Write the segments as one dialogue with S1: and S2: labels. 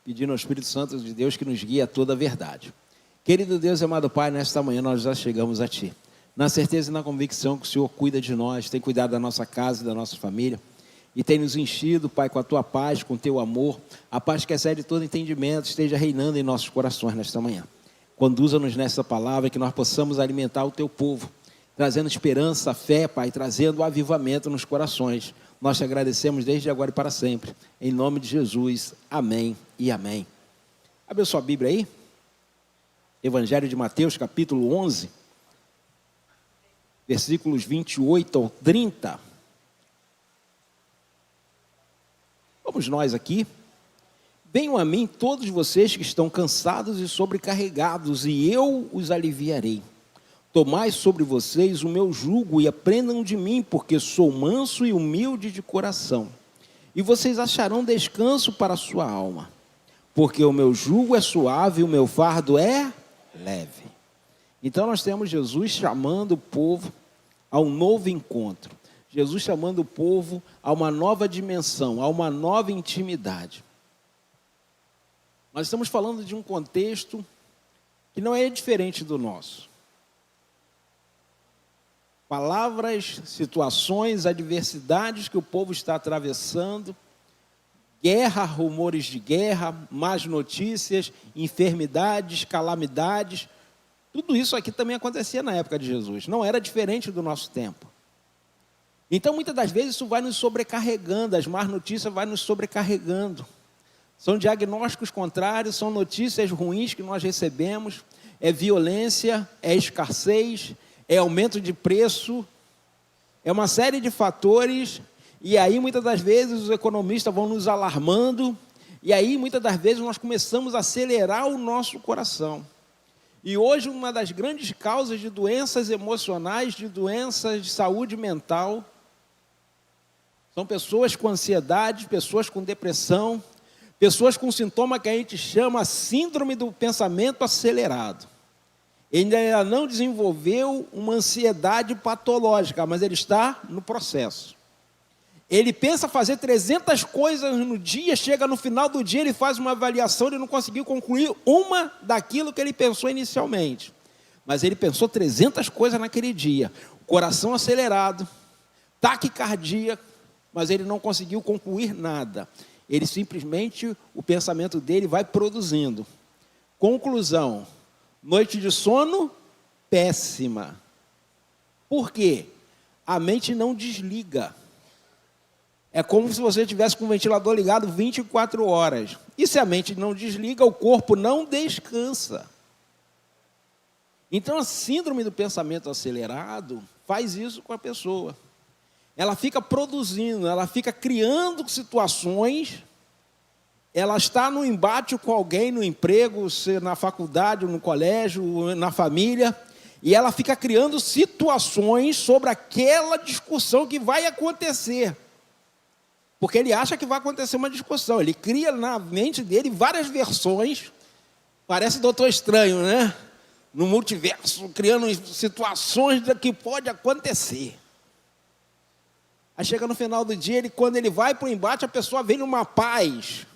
S1: pedindo ao Espírito Santo de Deus que nos guie a toda a verdade. Querido Deus e amado Pai, nesta manhã nós já chegamos a Ti, na certeza e na convicção que o Senhor cuida de nós, tem cuidado da nossa casa e da nossa família, e tem nos enchido, Pai, com a Tua paz, com o Teu amor, a paz que excede todo entendimento, esteja reinando em nossos corações nesta manhã. Conduza-nos nessa palavra, que nós possamos alimentar o Teu povo, trazendo esperança, fé, Pai, trazendo avivamento nos corações. Nós te agradecemos desde agora e para sempre. Em nome de Jesus, amém e amém. Abre sua Bíblia aí. Evangelho de Mateus, capítulo 11, versículos 28 ao 30. Vamos nós aqui. Venham a mim todos vocês que estão cansados e sobrecarregados, e eu os aliviarei. Tomai sobre vocês o meu jugo e aprendam de mim, porque sou manso e humilde de coração. E vocês acharão descanso para a sua alma. Porque o meu jugo é suave e o meu fardo é leve. Então nós temos Jesus chamando o povo a um novo encontro. Jesus chamando o povo a uma nova dimensão, a uma nova intimidade. Nós estamos falando de um contexto que não é diferente do nosso. Palavras, situações, adversidades que o povo está atravessando, guerra, rumores de guerra, más notícias, enfermidades, calamidades, tudo isso aqui também acontecia na época de Jesus, não era diferente do nosso tempo. Então, muitas das vezes, isso vai nos sobrecarregando, as más notícias vão nos sobrecarregando. São diagnósticos contrários, são notícias ruins que nós recebemos, é violência, é escassez, é aumento de preço, é uma série de fatores, e aí muitas das vezes os economistas vão nos alarmando, e aí muitas das vezes nós começamos a acelerar o nosso coração. E hoje uma das grandes causas de doenças emocionais, de doenças de saúde mental, são pessoas com ansiedade, pessoas com depressão, pessoas com sintoma que a gente chama síndrome do pensamento acelerado. Ele ainda não desenvolveu uma ansiedade patológica, mas ele está no processo. Ele pensa fazer 300 coisas no dia, chega no final do dia, ele faz uma avaliação, ele não conseguiu concluir uma daquilo que ele pensou inicialmente. Mas ele pensou 300 coisas naquele dia. Coração acelerado, taquicardia, mas ele não conseguiu concluir nada. Ele simplesmente, o pensamento dele vai produzindo. Conclusão. Noite de sono, péssima. Por quê? A mente não desliga. É como se você tivesse com o ventilador ligado 24 horas. E se a mente não desliga, o corpo não descansa. Então, a síndrome do pensamento acelerado faz isso com a pessoa. Ela fica produzindo, ela fica criando situações. Ela está no embate com alguém no emprego, na faculdade, no colégio, na família, e ela fica criando situações sobre aquela discussão que vai acontecer. Porque ele acha que vai acontecer uma discussão, ele cria na mente dele várias versões, parece Doutor Estranho, né? No multiverso, criando situações que pode acontecer. Aí chega no final do dia, quando ele vai para o embate, a pessoa vem numa paz.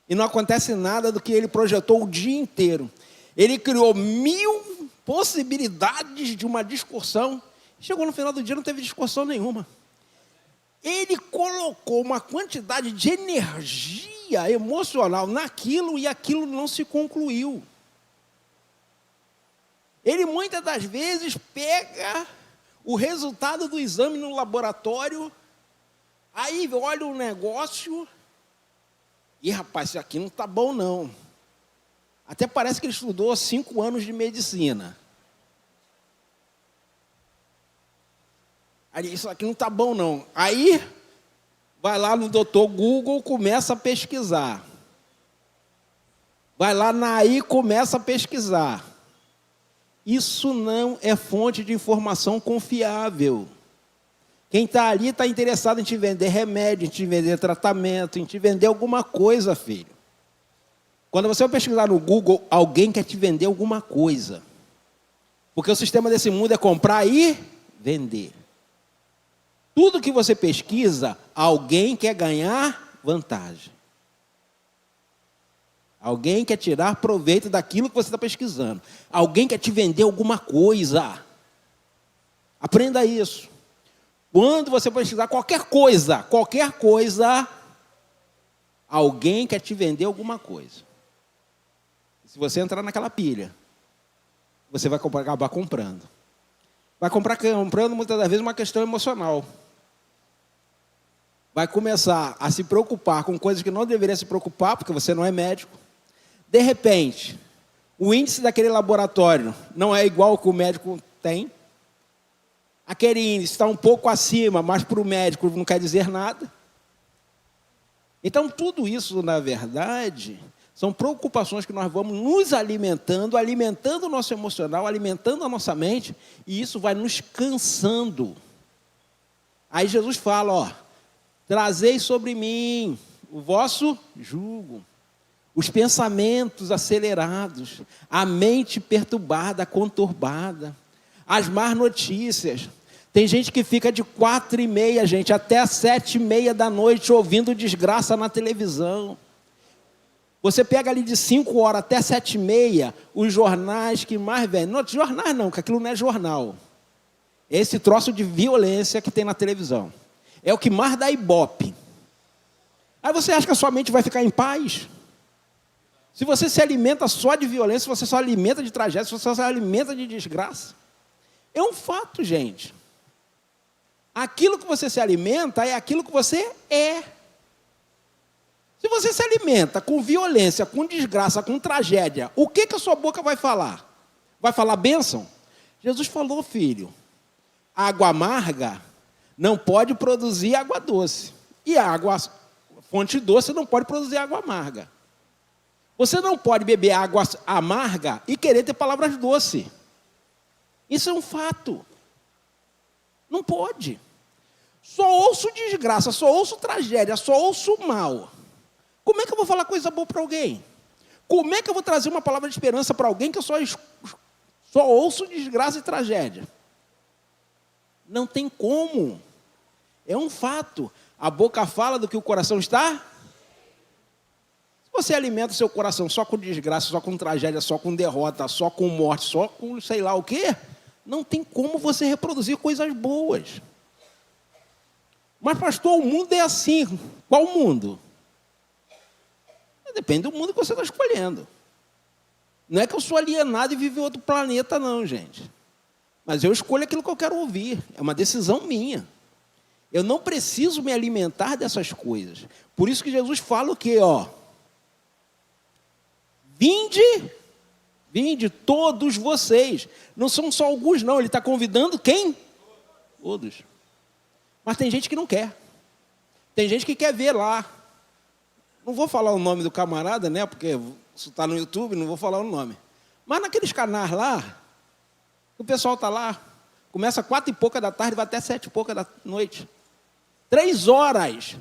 S1: E não acontece nada do que ele projetou o dia inteiro. Ele criou 1000 possibilidades de uma discussão. Chegou no final do dia, não teve discussão nenhuma. Ele colocou uma quantidade de energia emocional naquilo e aquilo não se concluiu. Ele muitas das vezes pega o resultado do exame no laboratório, aí olha o negócio... E, rapaz, isso aqui não está bom, não. Até parece que ele estudou 5 anos de medicina. Aí, isso aqui não está bom, não. Aí, vai lá no doutor Google, começa a pesquisar. Vai lá na AI, começa a pesquisar. Isso não é fonte de informação confiável. Quem está ali está interessado em te vender remédio, em te vender tratamento, em te vender alguma coisa, filho. Quando você vai pesquisar no Google, alguém quer te vender alguma coisa. Porque o sistema desse mundo é comprar e vender. Tudo que você pesquisa, alguém quer ganhar vantagem. Alguém quer tirar proveito daquilo que você está pesquisando. Alguém quer te vender alguma coisa. Aprenda isso. Quando você pesquisar qualquer coisa, alguém quer te vender alguma coisa. Se você entrar naquela pilha, você vai acabar comprando. Vai comprando muitas das vezes uma questão emocional. Vai começar a se preocupar com coisas que não deveria se preocupar, porque você não é médico. De repente, o índice daquele laboratório não é igual ao que o médico tem. Aquele índice está um pouco acima, mas para o médico não quer dizer nada. Então, tudo isso, na verdade, são preocupações que nós vamos nos alimentando o nosso emocional, alimentando a nossa mente, e isso vai nos cansando. Aí Jesus fala, ó, trazei sobre mim o vosso jugo, os pensamentos acelerados, a mente perturbada, conturbada, as más notícias. Tem gente que fica de 4h30, gente, até 7h30 da noite ouvindo desgraça na televisão. Você pega ali de 5 horas até 7h30, os jornais que mais vêm. Não, jornais não, que aquilo não é jornal. Esse troço de violência que tem na televisão. É o que mais dá ibope. Aí você acha que a sua mente vai ficar em paz? Se você se alimenta só de violência, se você só alimenta de tragédia, se você só alimenta de desgraça. É um fato, gente. Aquilo que você se alimenta é aquilo que você é. Se você se alimenta com violência, com desgraça, com tragédia, o que a sua boca vai falar? Vai falar bênção? Jesus falou, filho, água amarga não pode produzir água doce. E a fonte doce não pode produzir água amarga. Você não pode beber água amarga e querer ter palavras doces. Isso é um fato. Não pode. Só ouço desgraça, só ouço tragédia, só ouço mal. Como é que eu vou falar coisa boa para alguém? Como é que eu vou trazer uma palavra de esperança para alguém que eu só ouço desgraça e tragédia? Não tem como. É um fato. A boca fala do que o coração está. Se você alimenta o seu coração só com desgraça, só com tragédia, só com derrota, só com morte, só com sei lá o quê, não tem como você reproduzir coisas boas. Mas, pastor, o mundo é assim. Qual mundo? Depende do mundo que você está escolhendo. Não é que eu sou alienado e vivo em outro planeta, não, gente. Mas eu escolho aquilo que eu quero ouvir. É uma decisão minha. Eu não preciso me alimentar dessas coisas. Por isso que Jesus fala o quê? Ó, vinde todos vocês. Não são só alguns, não. Ele está convidando quem? Todos. Mas tem gente que não quer. Tem gente que quer ver lá. Não vou falar o nome do camarada, né? Porque isso está no YouTube, não vou falar o nome. Mas naqueles canais lá, o pessoal está lá, começa 4h pouca da tarde, vai até 7h pouca da noite. 3 horas.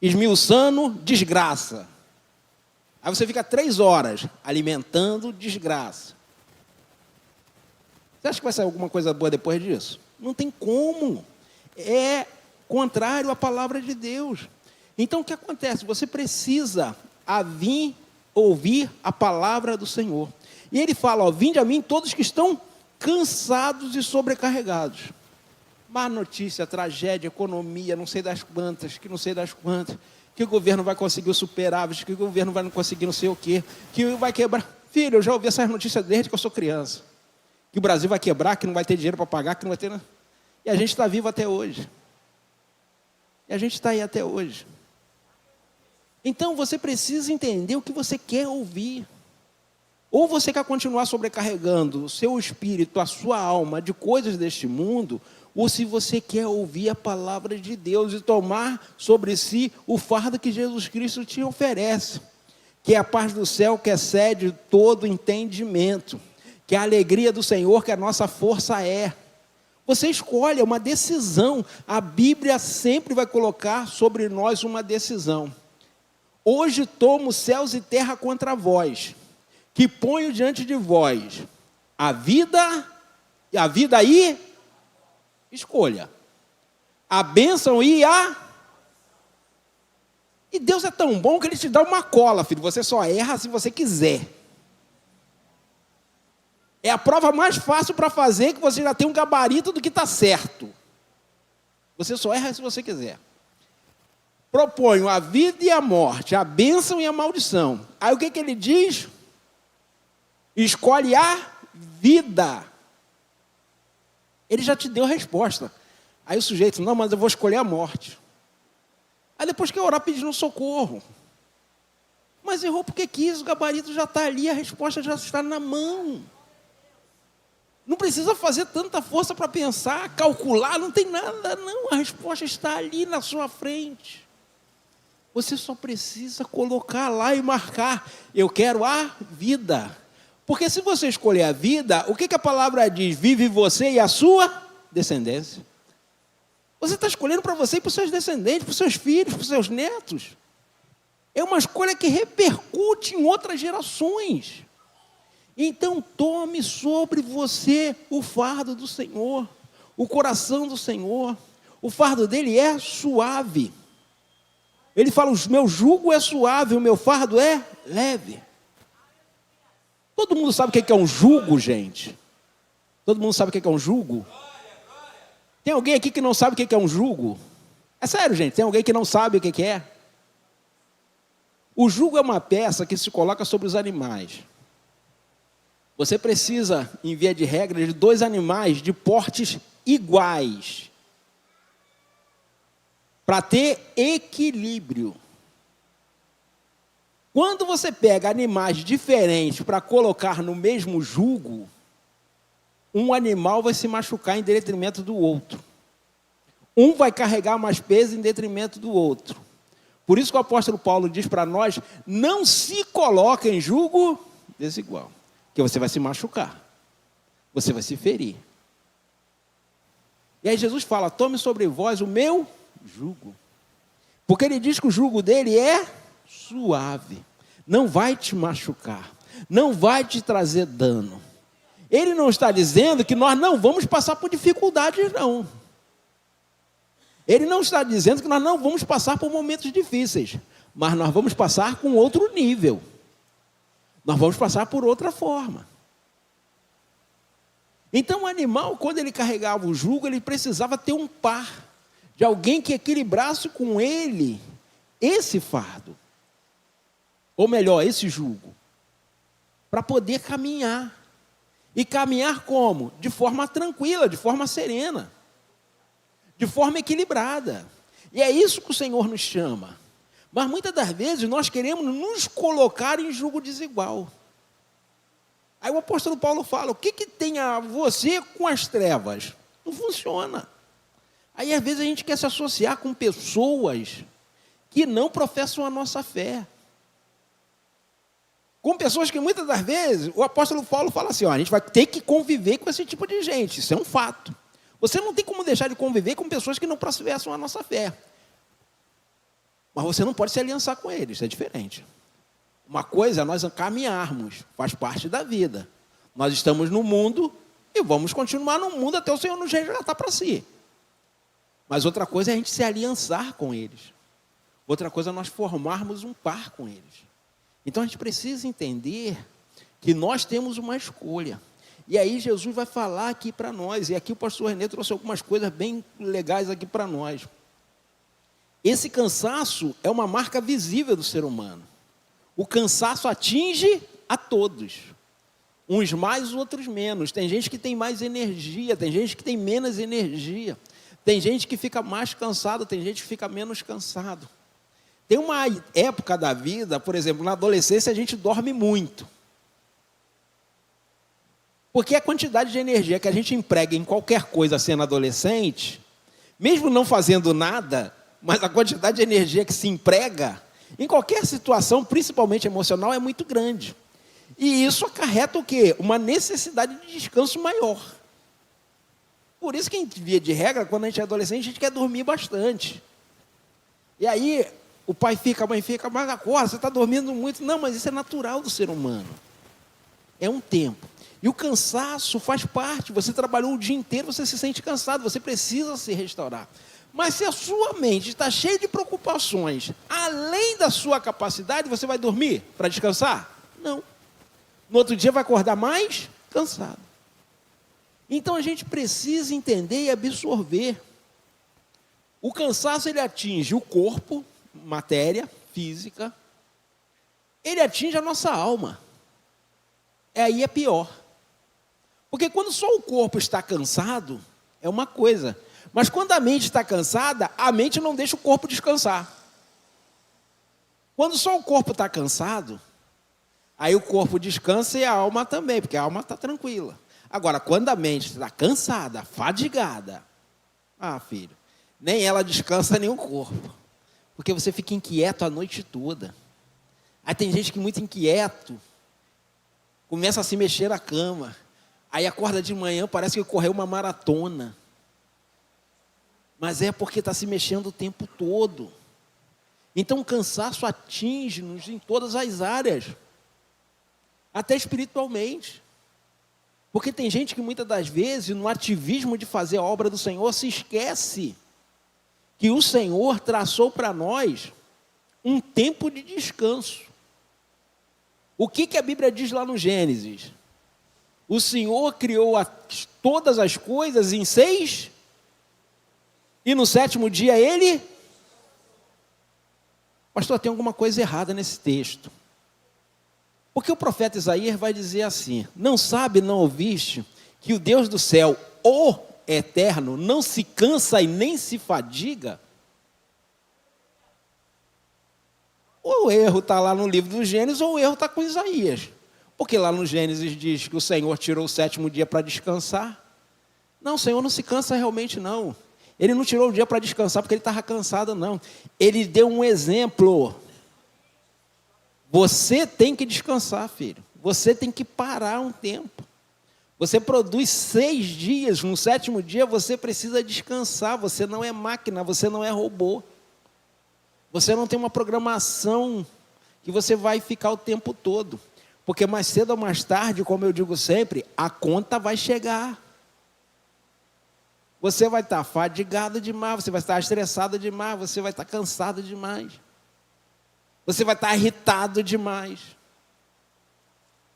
S1: Esmiuçando desgraça. Aí você fica 3 horas alimentando desgraça. Você acha que vai sair alguma coisa boa depois disso? Não tem como. É contrário à palavra de Deus. Então, o que acontece? Você precisa vir ouvir a palavra do Senhor. E ele fala, ó, vinde a mim todos que estão cansados e sobrecarregados. Má notícia, tragédia, economia, não sei das quantas, que o governo vai conseguir o superávit, que o governo vai não conseguir não sei o quê, que vai quebrar. Filho, eu já ouvi essas notícias desde que eu sou criança. Que o Brasil vai quebrar, que não vai ter dinheiro para pagar, que não vai ter... E a gente está vivo até hoje. E a gente está aí até hoje. Então, você precisa entender o que você quer ouvir. Ou você quer continuar sobrecarregando o seu espírito, a sua alma, de coisas deste mundo, ou se você quer ouvir a palavra de Deus e tomar sobre si o fardo que Jesus Cristo te oferece, que é a paz do céu que excede todo entendimento, que é a alegria do Senhor que a nossa força é. Você escolhe, é uma decisão. A Bíblia sempre vai colocar sobre nós uma decisão. Hoje tomo céus e terra contra vós, que ponho diante de vós a vida e escolha. A bênção e a... E Deus é tão bom que Ele te dá uma cola, filho. Você só erra se você quiser. É a prova mais fácil para fazer, que você já tem um gabarito do que está certo. Você só erra se você quiser. Proponho a vida e a morte, a bênção e a maldição. Aí o que ele diz? Escolhe a vida. Ele já te deu a resposta. Aí o sujeito, não, mas eu vou escolher a morte. Aí depois quer orar pedindo socorro. Mas errou porque quis, o gabarito já está ali, a resposta já está na mão. Não precisa fazer tanta força para pensar, calcular, não tem nada, não. A resposta está ali na sua frente. Você só precisa colocar lá e marcar. Eu quero a vida. Porque se você escolher a vida, o que a palavra diz? Vive você e a sua descendência. Você está escolhendo para você e para os seus descendentes, para os seus filhos, para os seus netos. É uma escolha que repercute em outras gerações. Então tome sobre você o fardo do Senhor, o coração do Senhor. O fardo dele é suave. Ele fala, o meu jugo é suave, o meu fardo é leve. Todo mundo sabe o que é um jugo, gente? Todo mundo sabe o que é um jugo? Tem alguém aqui que não sabe o que é um jugo? É sério, gente, tem alguém que não sabe o que é? O jugo é uma peça que se coloca sobre os animais. Você precisa, em via de regra, de 2 animais de portes iguais, para ter equilíbrio. Quando você pega animais diferentes para colocar no mesmo jugo, um animal vai se machucar em detrimento do outro. Um vai carregar mais peso em detrimento do outro. Por isso que o apóstolo Paulo diz para nós, não se coloque em jugo desigual, que você vai se machucar, você vai se ferir. E aí Jesus fala, tome sobre vós o meu jugo. Porque ele diz que o jugo dele é suave, não vai te machucar, não vai te trazer dano. Ele não está dizendo que nós não vamos passar por dificuldades, não. Ele não está dizendo que nós não vamos passar por momentos difíceis, mas nós vamos passar com outro nível. Nós vamos passar por outra forma. Então o animal, quando ele carregava o jugo, ele precisava ter um par, de alguém que equilibrasse com ele esse fardo. Ou melhor, esse jugo. Para poder caminhar. E caminhar como? De forma tranquila, de forma serena. De forma equilibrada. E é isso que o Senhor nos chama. Mas muitas das vezes nós queremos nos colocar em jugo desigual. Aí o apóstolo Paulo fala, o que tem a você com as trevas? Não funciona. Aí às vezes a gente quer se associar com pessoas que não professam a nossa fé. Com pessoas que muitas das vezes, o apóstolo Paulo fala assim, ó, a gente vai ter que conviver com esse tipo de gente, isso é um fato. Você não tem como deixar de conviver com pessoas que não professam a nossa fé. Mas você não pode se aliançar com eles, isso é diferente. Uma coisa é nós caminharmos, faz parte da vida. Nós estamos no mundo e vamos continuar no mundo até o Senhor nos resgatar para si. Mas outra coisa é a gente se aliançar com eles. Outra coisa é nós formarmos um par com eles. Então a gente precisa entender que nós temos uma escolha. E aí Jesus vai falar aqui para nós. E aqui o pastor René trouxe algumas coisas bem legais aqui para nós. Esse cansaço é uma marca visível do ser humano. O cansaço atinge a todos. Uns mais, outros menos. Tem gente que tem mais energia, tem gente que tem menos energia. Tem gente que fica mais cansado, tem gente que fica menos cansado. Tem uma época da vida, por exemplo, na adolescência a gente dorme muito. Porque a quantidade de energia que a gente emprega em qualquer coisa sendo adolescente, mesmo não fazendo nada, mas a quantidade de energia que se emprega em qualquer situação, principalmente emocional, é muito grande. E isso acarreta o quê? Uma necessidade de descanso maior. Por isso que, em via de regra, quando a gente é adolescente, a gente quer dormir bastante. E aí, o pai fica, a mãe fica, mas acorda, você está dormindo muito. Não, mas isso é natural do ser humano. É um tempo. E o cansaço faz parte. Você trabalhou o dia inteiro, você se sente cansado, você precisa se restaurar. Mas se a sua mente está cheia de preocupações, além da sua capacidade, você vai dormir para descansar? Não. No outro dia vai acordar mais cansado. Então a gente precisa entender e absorver. O cansaço ele atinge o corpo, matéria, física. Ele atinge a nossa alma. Aí é pior. Porque quando só o corpo está cansado, é uma coisa. Mas quando a mente está cansada, a mente não deixa o corpo descansar. Quando só o corpo está cansado, aí o corpo descansa e a alma também, porque a alma está tranquila. Agora, quando a mente está cansada, fadigada, filho, nem ela descansa, nem o corpo. Porque você fica inquieto a noite toda. Aí tem gente que muito inquieto, começa a se mexer na cama. Aí acorda de manhã, parece que correu uma maratona. Mas é porque está se mexendo o tempo todo. Então o cansaço atinge-nos em todas as áreas. Até espiritualmente. Porque tem gente que muitas das vezes, no ativismo de fazer a obra do Senhor, se esquece que o Senhor traçou para nós um tempo de descanso. O que a Bíblia diz lá no Gênesis? O Senhor criou todas as coisas em 6, e no 7º dia Ele... Pastor, tem alguma coisa errada nesse texto. Porque o profeta Isaías vai dizer assim: não sabe, não ouviste, que o Deus do céu, o Eterno, não se cansa e nem se fadiga? Ou o erro está lá no livro do Gênesis, ou o erro está com Isaías. Porque lá no Gênesis diz que o Senhor tirou o 7º dia para descansar. Não, o Senhor não se cansa realmente, não. Ele não tirou o dia para descansar porque ele estava cansado, não. Ele deu um exemplo. Você tem que descansar, filho. Você tem que parar um tempo. Você produz 6 dias, no 7º dia você precisa descansar. Você não é máquina, você não é robô. Você não tem uma programação que você vai ficar o tempo todo. Porque mais cedo ou mais tarde, como eu digo sempre, a conta vai chegar. Você vai estar fadigado demais, você vai estar estressado demais, você vai estar cansado demais. Você vai estar irritado demais.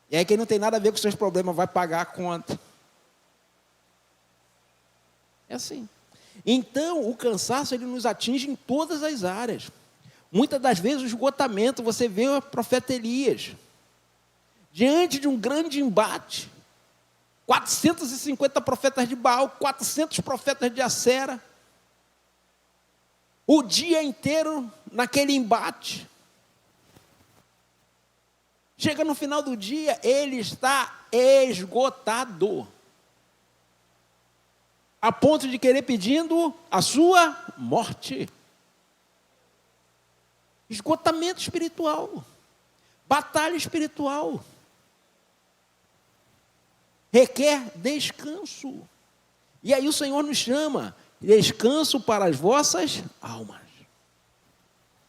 S1: E aí quem não tem nada a ver com os seus problemas vai pagar a conta. É assim. Então, o cansaço ele nos atinge em todas as áreas. Muitas das vezes o esgotamento, você vê o profeta Elias, diante de um grande embate, 450 profetas de Baal, 400 profetas de Acera, o dia inteiro naquele embate. Chega no final do dia, ele está esgotado, a ponto de querer pedindo a sua morte. Esgotamento espiritual, batalha espiritual, requer descanso. E aí o Senhor nos chama, descanso para as vossas almas,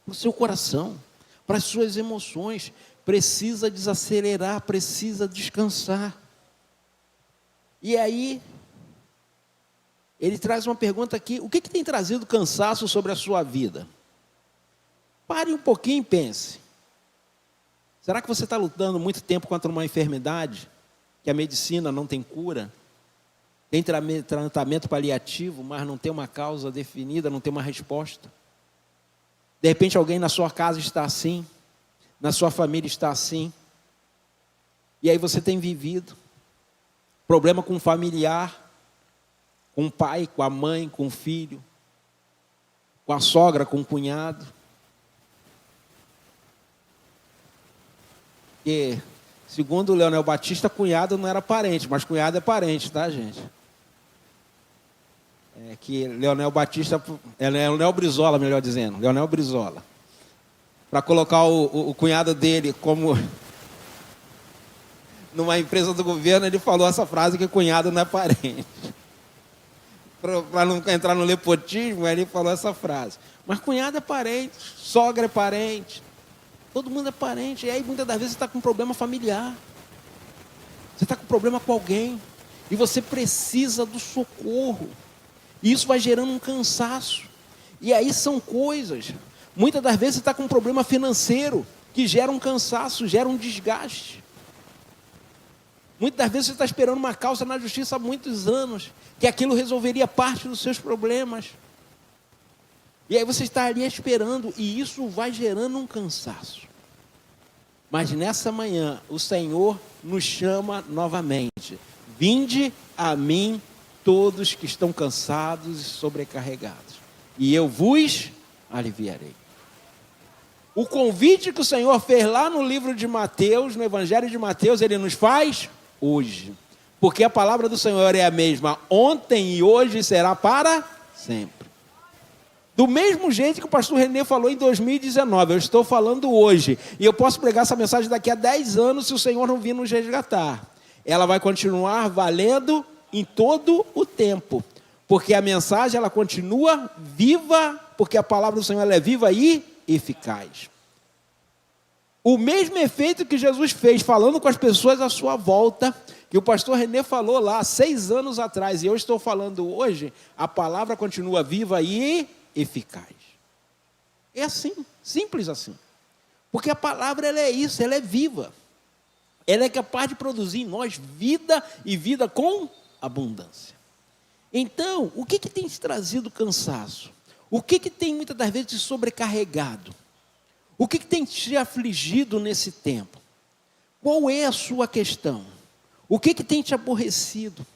S1: para o seu coração, para as suas emoções. Precisa desacelerar, precisa descansar. E aí, ele traz uma pergunta aqui: o que tem trazido cansaço sobre a sua vida? Pare um pouquinho e pense. Será que você está lutando muito tempo contra uma enfermidade que a medicina não tem cura? Tem tratamento paliativo, mas não tem uma causa definida, não tem uma resposta? De repente alguém na sua casa está assim, na sua família está assim, e aí você tem vivido problema com o familiar, com o pai, com a mãe, com o filho, com a sogra, com o cunhado. Porque, segundo o Leonel Batista, cunhado não era parente, mas cunhado é parente, tá, gente? É que Leonel Batista, Leonel Brizola, melhor dizendo, Leonel Brizola, para colocar o cunhado dele como numa empresa do governo, ele falou essa frase que cunhado não é parente. Para não entrar no nepotismo, ele falou essa frase. Mas cunhado é parente, sogra é parente, todo mundo é parente. E aí muitas das vezes você está com um problema familiar, você está com problema com alguém, e você precisa do socorro. E isso vai gerando um cansaço. E aí são coisas, muitas das vezes você está com um problema financeiro, que gera um cansaço, gera um desgaste. Muitas das vezes você está esperando uma causa na justiça há muitos anos, que aquilo resolveria parte dos seus problemas. E aí você estaria esperando, e isso vai gerando um cansaço. Mas nessa manhã, o Senhor nos chama novamente. Vinde a mim todos que estão cansados e sobrecarregados, e eu vos aliviarei. O convite que o Senhor fez lá no livro de Mateus, no Evangelho de Mateus, Ele nos faz hoje. Porque a palavra do Senhor é a mesma ontem e hoje será para sempre. Do mesmo jeito que o pastor Renê falou em 2019, eu estou falando hoje. E eu posso pregar essa mensagem daqui a 10 anos se o Senhor não vir nos resgatar. Ela vai continuar valendo em todo o tempo. Porque a mensagem ela continua viva, porque a palavra do Senhor ela é viva e eficaz. O mesmo efeito que Jesus fez falando com as pessoas à sua volta, que o pastor Renê falou lá 6 anos atrás, e eu estou falando hoje, a palavra continua viva e eficaz. É assim, simples assim. Porque a palavra ela é isso, ela é viva. Ela é capaz de produzir em nós vida e vida com abundância. Então, o que tem te trazido cansaço? O que tem muitas das vezes te sobrecarregado? O que tem te afligido nesse tempo? Qual é a sua questão? O que tem te aborrecido?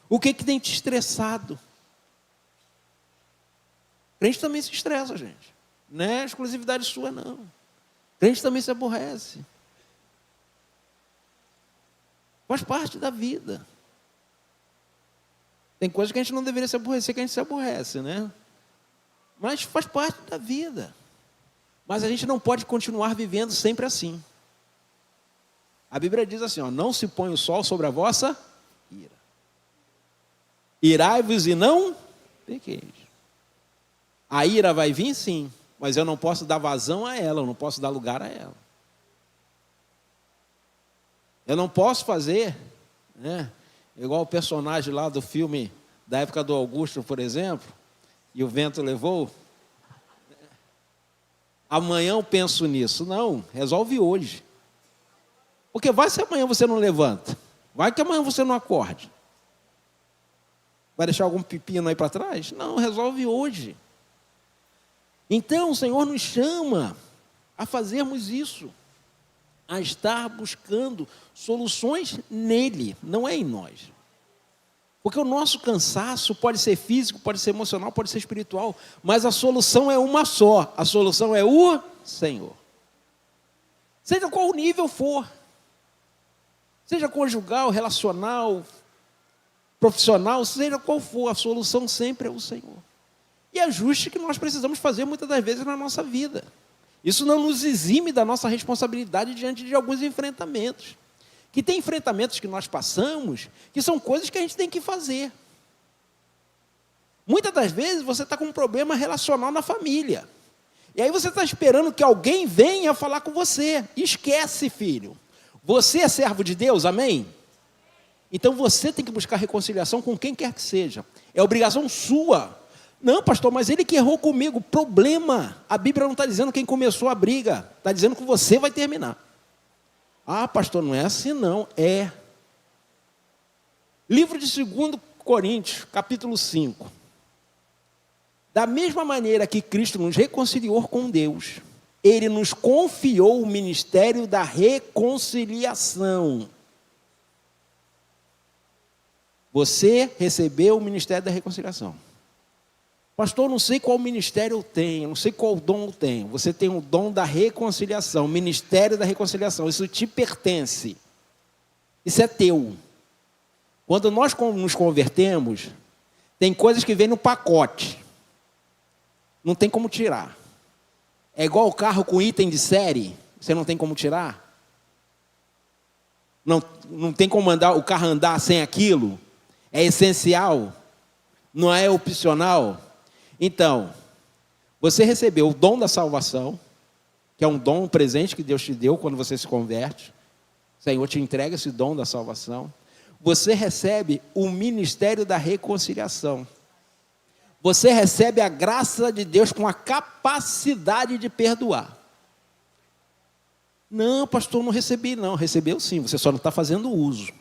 S1: O que tem te estressado? Crente também se estressa, gente. Não é exclusividade sua, não. Crente também se aborrece. Faz parte da vida. Tem coisas que a gente não deveria se aborrecer, que a gente se aborrece, né? Mas faz parte da vida. Mas a gente não pode continuar vivendo sempre assim. A Bíblia diz assim, ó, não se põe o sol sobre a vossa ira. Irai-vos e não pequeis. A ira vai vir sim, mas eu não posso dar vazão a ela, eu não posso dar lugar a ela. Eu não posso fazer, né? Igual o personagem lá do filme da época do Augusto, por exemplo, e o vento levou. Amanhã eu penso nisso. Não, resolve hoje. Porque vai se amanhã você não levanta. Vai que amanhã você não acorde. Vai deixar algum pepino aí para trás? Não, resolve hoje. Então o Senhor nos chama a fazermos isso. A estar buscando soluções nele, não é em nós. Porque o nosso cansaço pode ser físico, pode ser emocional, pode ser espiritual, mas a solução é uma só, a solução é o Senhor. Seja qual o nível for, seja conjugal, relacional, profissional, seja qual for, a solução sempre é o Senhor. E ajuste que nós precisamos fazer muitas das vezes na nossa vida. Isso não nos exime da nossa responsabilidade diante de alguns enfrentamentos. Que tem enfrentamentos que nós passamos, que são coisas que a gente tem que fazer. Muitas das vezes você está com um problema relacional na família. E aí você está esperando que alguém venha falar com você. Esquece, filho. Você é servo de Deus, amém? Então você tem que buscar reconciliação com quem quer que seja. É obrigação sua. Não, pastor, mas ele que errou comigo. Problema. A Bíblia não está dizendo quem começou a briga. Está dizendo que você vai terminar. Ah, pastor, não é assim não. É. Livro de 2 Coríntios, capítulo 5. Da mesma maneira que Cristo nos reconciliou com Deus, Ele nos confiou o ministério da reconciliação. Você recebeu o ministério da reconciliação. Pastor, não sei qual ministério eu tenho, não sei qual dom eu tenho. Você tem o dom da reconciliação, o ministério da reconciliação. Isso te pertence. Isso é teu. Quando nós nos convertemos, tem coisas que vêm no pacote. Não tem como tirar. É igual o carro com item de série, você não tem como tirar. Não tem como o carro andar sem aquilo. É essencial. Não é opcional. Então, você recebeu o dom da salvação, que é um dom, um presente que Deus te deu quando você se converte. O Senhor te entrega esse dom da salvação. Você recebe o ministério da reconciliação. Você recebe a graça de Deus com a capacidade de perdoar. Não, pastor, não recebi não. Recebeu sim, você só não está fazendo uso.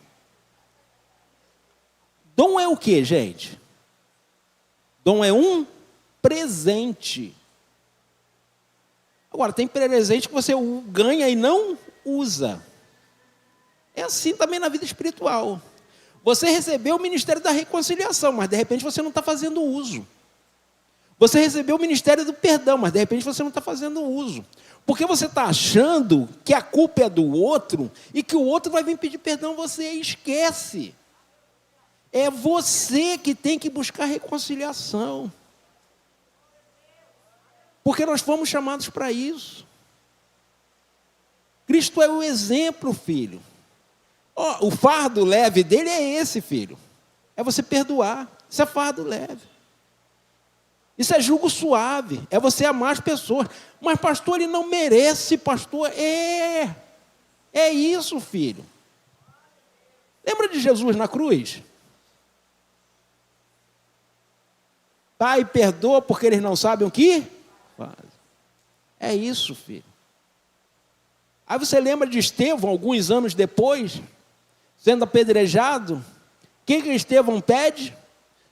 S1: Dom é o quê, gente? Dom é um presente. Agora, tem presente que você ganha e não usa. É assim também na vida espiritual. Você recebeu o ministério da reconciliação, mas de repente você não está fazendo uso. Você recebeu o ministério do perdão, mas de repente você não está fazendo uso. Porque você está achando que a culpa é do outro e que o outro vai vir pedir perdão, você esquece. É você que tem que buscar reconciliação. Porque nós fomos chamados para isso. Cristo é o exemplo, filho. O fardo leve dele é esse, filho. É você perdoar. Isso é fardo leve. Isso é jugo suave. É você amar as pessoas. Mas, pastor, ele não merece, pastor. É isso, filho. Lembra de Jesus na cruz? Pai, perdoa porque eles não sabem o que fazem. É isso, filho. Aí você lembra de Estevão, alguns anos depois, sendo apedrejado? O que Estevão pede?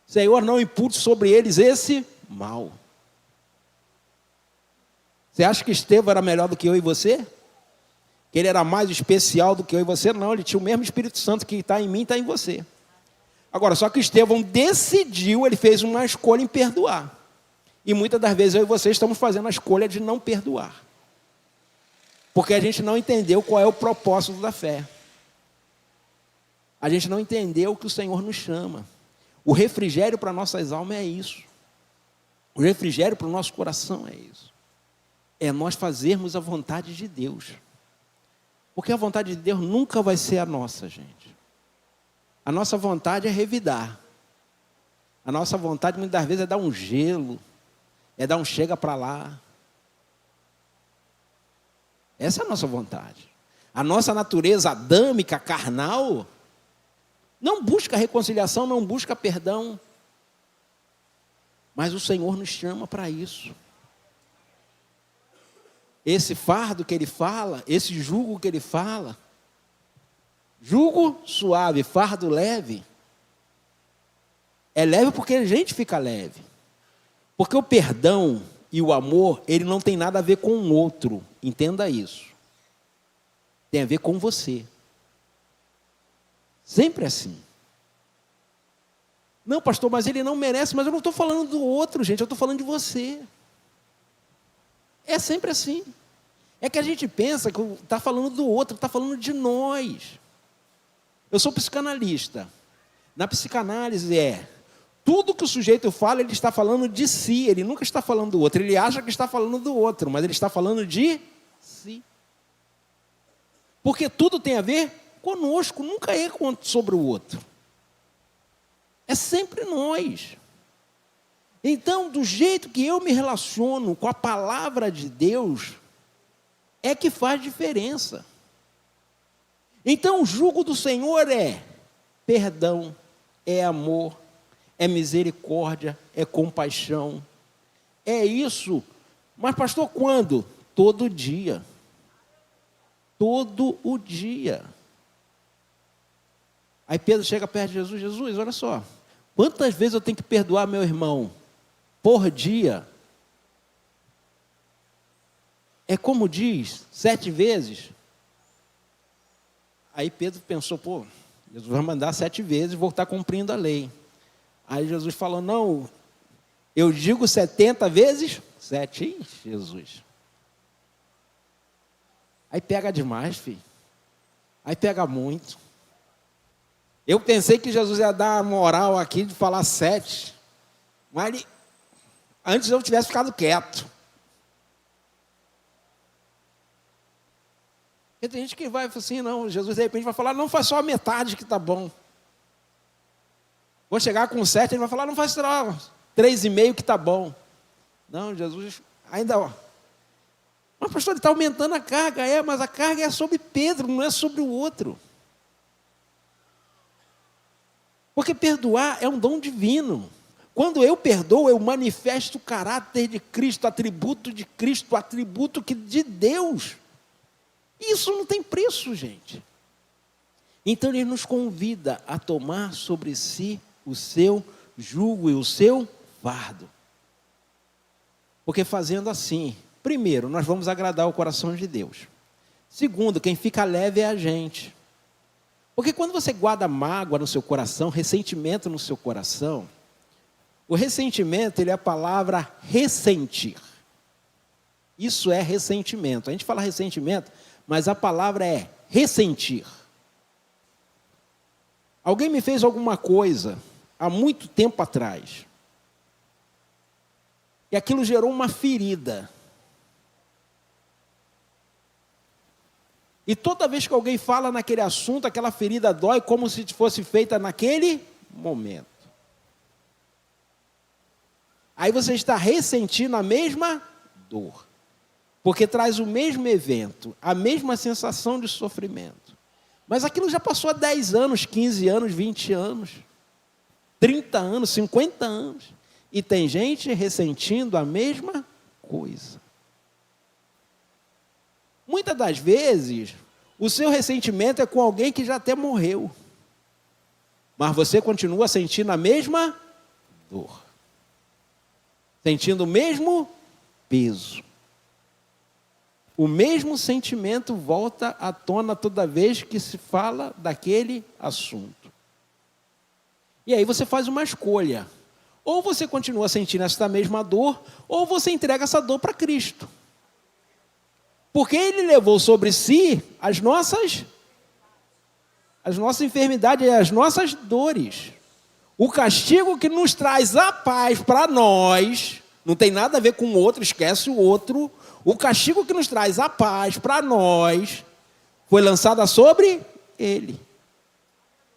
S1: Senhor, não impute sobre eles esse mal. Você acha que Estevão era melhor do que eu e você? Que ele era mais especial do que eu e você? Não, ele tinha o mesmo Espírito Santo que está em mim e está em você. Agora, só que Estevão decidiu, ele fez uma escolha em perdoar. E muitas das vezes eu e você estamos fazendo a escolha de não perdoar. Porque a gente não entendeu qual é o propósito da fé. A gente não entendeu o que o Senhor nos chama. O refrigério para nossas almas é isso. O refrigério para o nosso coração é isso. É nós fazermos a vontade de Deus. Porque a vontade de Deus nunca vai ser a nossa, gente. A nossa vontade é revidar. A nossa vontade muitas das vezes é dar um gelo, é dar um chega para lá. Essa é a nossa vontade. A nossa natureza adâmica, carnal, não busca reconciliação, não busca perdão. Mas o Senhor nos chama para isso. Esse fardo que Ele fala, esse jugo que Ele fala, jugo suave, fardo leve. É leve porque a gente fica leve. Porque o perdão e o amor, ele não tem nada a ver com o outro. Entenda isso. Tem a ver com você. Sempre assim. Não, pastor, mas ele não merece. Mas eu não estou falando do outro, gente. Eu estou falando de você. É sempre assim. É que a gente pensa que está falando do outro, está falando de nós. Eu sou psicanalista. Na psicanálise tudo que o sujeito fala, ele está falando de si, ele nunca está falando do outro. Ele acha que está falando do outro, mas ele está falando de si. Porque tudo tem a ver conosco, nunca é sobre o outro. É sempre nós. Então, do jeito que eu me relaciono com a palavra de Deus, é que faz diferença. Então, o jugo do Senhor é perdão, é amor, é misericórdia, é compaixão. É isso. Mas, pastor, quando? Todo dia. Todo o dia. Aí Pedro chega perto de Jesus. Jesus, olha só. Quantas vezes eu tenho que perdoar meu irmão? Por dia? É como diz, 7 vezes. Aí Pedro pensou, Jesus vai mandar 7 vezes e vou estar cumprindo a lei. Aí Jesus falou, não, eu digo 70 vezes 7. Ih, Jesus. Aí pega demais, filho. Aí pega muito. Eu pensei que Jesus ia dar a moral aqui de falar 7. Mas antes eu tivesse ficado quieto. Porque tem gente que vai assim, não, Jesus de repente vai falar, não, faz só a metade que está bom. Vou chegar com 7, ele vai falar, não faz só 3,5 que está bom. Não, Jesus ainda, mas pastor, ele está aumentando a carga, mas a carga é sobre Pedro, não é sobre o outro. Porque perdoar é um dom divino. Quando eu perdoo, eu manifesto o caráter de Cristo, atributo de Cristo, atributo de Deus. Isso não tem preço, gente. Então ele nos convida a tomar sobre si o seu jugo e o seu fardo. Porque fazendo assim, primeiro, nós vamos agradar o coração de Deus. Segundo, quem fica leve é a gente. Porque quando você guarda mágoa no seu coração, ressentimento no seu coração, o ressentimento, ele é a palavra ressentir. Isso é ressentimento. A gente fala ressentimento, mas a palavra é ressentir. Alguém me fez alguma coisa há muito tempo atrás. E aquilo gerou uma ferida. E toda vez que alguém fala naquele assunto, aquela ferida dói como se fosse feita naquele momento. Aí você está ressentindo a mesma dor. Porque traz o mesmo evento, a mesma sensação de sofrimento. Mas aquilo já passou há 10 anos, 15 anos, 20 anos, 30 anos, 50 anos. E tem gente ressentindo a mesma coisa. Muitas das vezes, o seu ressentimento é com alguém que já até morreu. Mas você continua sentindo a mesma dor. Sentindo o mesmo peso. O mesmo sentimento volta à tona toda vez que se fala daquele assunto. E aí você faz uma escolha. Ou você continua sentindo essa mesma dor, ou você entrega essa dor para Cristo. Porque Ele levou sobre si as nossas enfermidades e as nossas dores. O castigo que nos traz a paz para nós, não tem nada a ver com o outro, esquece o outro. O castigo que nos traz a paz para nós foi lançado sobre Ele.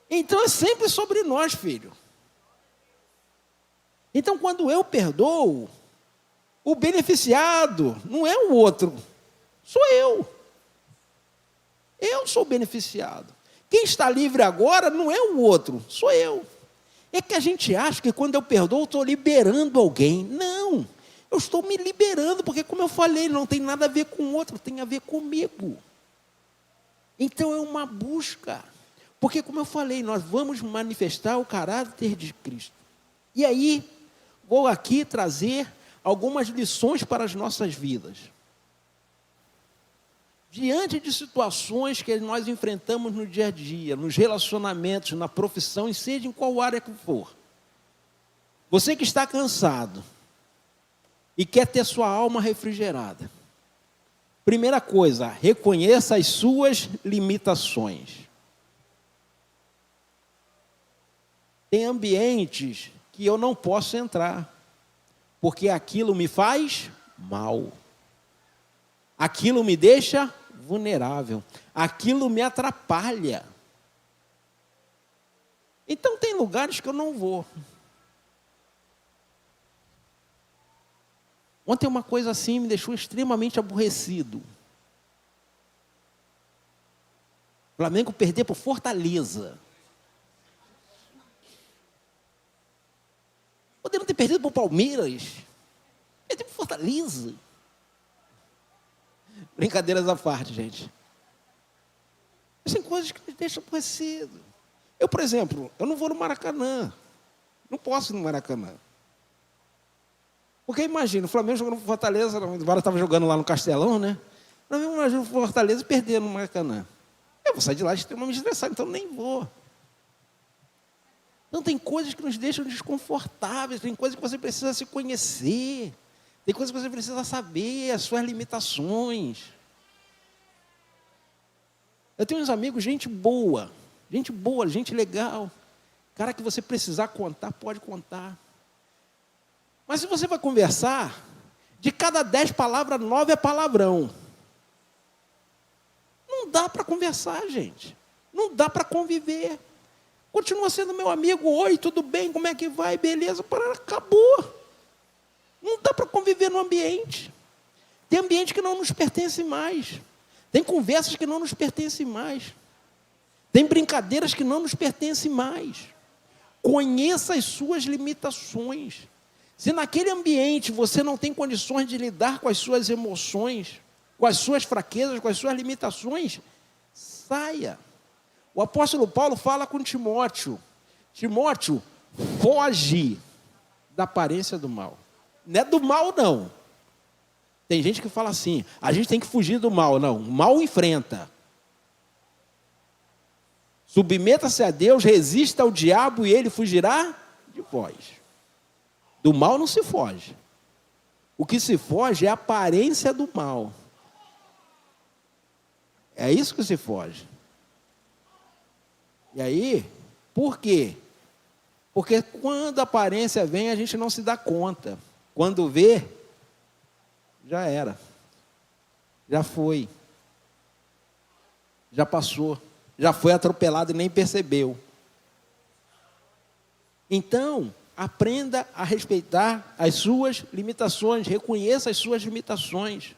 S1: Então é sempre sobre nós, filho. Então quando eu perdoo, o beneficiado não é o outro, sou eu. Eu sou o beneficiado. Quem está livre agora não é o outro, sou eu. É que a gente acha que quando eu perdoo, eu estou liberando alguém. Não. Eu estou me liberando, porque como eu falei, não tem nada a ver com o outro, tem a ver comigo. Então é uma busca. Porque como eu falei, nós vamos manifestar o caráter de Cristo. E aí, vou aqui trazer algumas lições para as nossas vidas. Diante de situações que nós enfrentamos no dia a dia, nos relacionamentos, na profissão, e seja em qual área que for. Você que está cansado e quer ter sua alma refrigerada. Primeira coisa, reconheça as suas limitações. Tem ambientes que eu não posso entrar, porque aquilo me faz mal. Aquilo me deixa vulnerável. Aquilo me atrapalha. Então tem lugares que eu não vou. Ontem uma coisa assim me deixou extremamente aborrecido. O Flamengo perder para o Fortaleza. Podendo ter perdido para o Palmeiras. Perder para o Fortaleza. Brincadeiras à parte, gente. Mas tem coisas que me deixam aborrecido. Eu, por exemplo, eu não vou no Maracanã. Não posso ir no Maracanã. Porque imagina, o Flamengo jogando no Fortaleza, embora estava jogando lá no Castelão, né? Mas eu imagino o Fortaleza perder no Maracanã. Eu vou sair de lá extremamente estressado, então nem vou. Então tem coisas que nos deixam desconfortáveis, tem coisas que você precisa se conhecer, tem coisas que você precisa saber, as suas limitações. Eu tenho uns amigos, gente boa, gente legal. Cara que você precisar contar, pode contar. Mas se você vai conversar, de cada 10 palavras, 9 é palavrão. Não dá para conversar, gente. Não dá para conviver. Continua sendo meu amigo. Oi, tudo bem? Como é que vai? Beleza? Acabou. Não dá para conviver no ambiente. Tem ambiente que não nos pertence mais. Tem conversas que não nos pertencem mais. Tem brincadeiras que não nos pertencem mais. Conheça as suas limitações. Se naquele ambiente você não tem condições de lidar com as suas emoções, com as suas fraquezas, com as suas limitações, saia. O apóstolo Paulo fala com Timóteo: Timóteo, foge da aparência do mal. Não é do mal, não. Tem gente que fala assim: a gente tem que fugir do mal. Não, o mal enfrenta. Submeta-se a Deus, resista ao diabo e ele fugirá de vós. Do mal não se foge. O que se foge é a aparência do mal. É isso que se foge. E aí, por quê? Porque quando a aparência vem, a gente não se dá conta. Quando vê, já era. Já foi. Já passou. Já foi atropelado e nem percebeu. Então, aprenda a respeitar as suas limitações. Reconheça as suas limitações.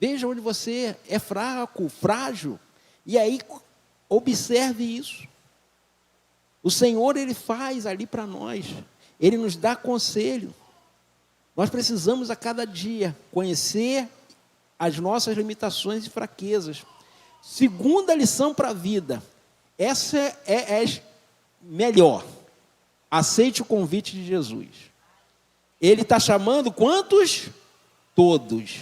S1: Veja onde você é fraco, frágil. E aí, observe isso. O Senhor, Ele faz ali para nós. Ele nos dá conselho. Nós precisamos a cada dia conhecer as nossas limitações e fraquezas. Segunda lição para a vida. Essa é melhor. Aceite o convite de Jesus. Ele está chamando quantos? Todos.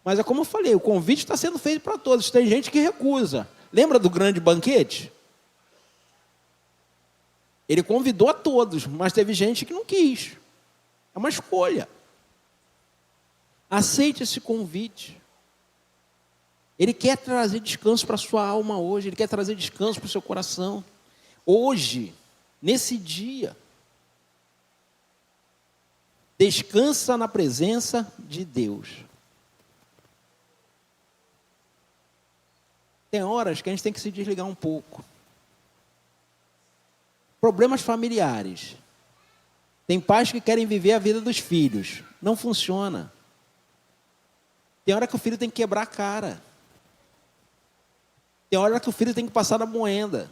S1: Mas é como eu falei, o convite está sendo feito para todos. Tem gente que recusa. Lembra do grande banquete? Ele convidou a todos, mas teve gente que não quis. É uma escolha. Aceite esse convite. Ele quer trazer descanso para a sua alma hoje. Ele quer trazer descanso para o seu coração. Hoje, nesse dia, descansa na presença de Deus. Tem horas que a gente tem que se desligar um pouco. Problemas familiares. Tem pais que querem viver a vida dos filhos. Não funciona. Tem hora que o filho tem que quebrar a cara. Tem hora que o filho tem que passar na moenda.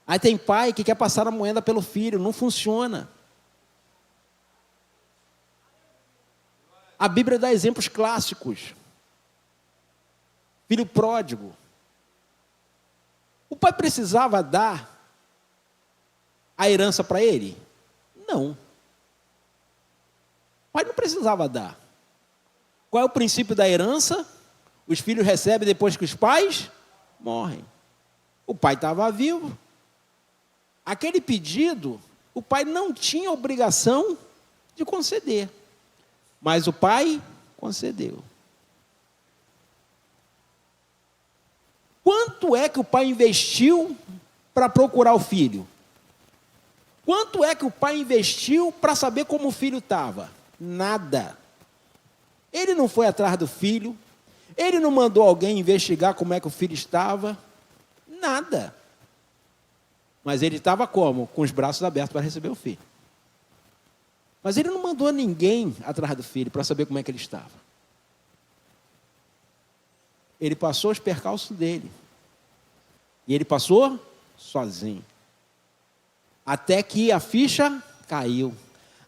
S1: Aí tem pai que quer passar a moenda pelo filho. Não funciona. A Bíblia dá exemplos clássicos. Filho pródigo. O pai precisava dar a herança para ele? Não. O pai não precisava dar. Qual é o princípio da herança? Os filhos recebem depois que os pais morrem. O pai estava vivo. Aquele pedido, o pai não tinha obrigação de conceder. Mas o pai concedeu. Quanto é que o pai investiu para procurar o filho? Quanto é que o pai investiu para saber como o filho estava? Nada. Ele não foi atrás do filho. Ele não mandou alguém investigar como é que o filho estava. Nada. Mas ele estava como? Com os braços abertos para receber o filho. Mas ele não mandou ninguém atrás do filho para saber como é que ele estava. Ele passou os percalços dele. E ele passou sozinho. Até que a ficha caiu.